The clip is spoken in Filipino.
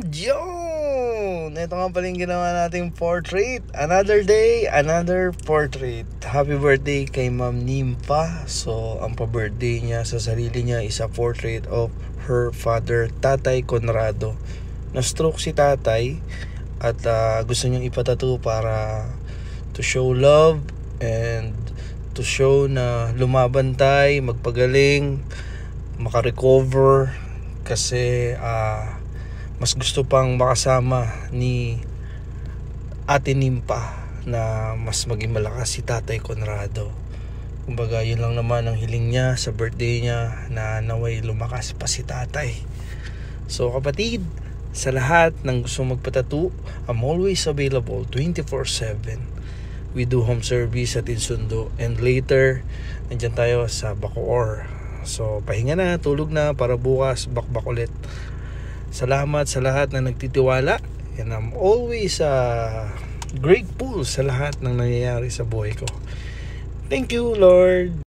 Yun! Ito nga pala yung ginawa nating portrait. Another day, another portrait. Happy birthday kay Ma'am Nimpa. So, ang pa-birthday niya sa sarili niya is a portrait of her father, Tatay Conrado. Na-stroke si tatay at gusto niyang ipatato para to show love and to show na lumaban tayo, magpagaling, makarecover kasi mas gusto pang makasama ni Ate Nimpa na mas maging malakas si Tatay Conrado. Kumbaga yun lang naman ang hiling niya sa birthday niya, na naway lumakas pa si tatay. So kapatid, sa lahat ng gusto magpatato, I'm always available 24/7. We do home service at Insundo, and later nandyan tayo sa Bacoor. So pahinga na, tulog na para bukas bakbak ulit. Salamat sa lahat na nagtitiwala, and I'm always grateful sa lahat ng nangyayari sa buhay ko. Thank you, Lord.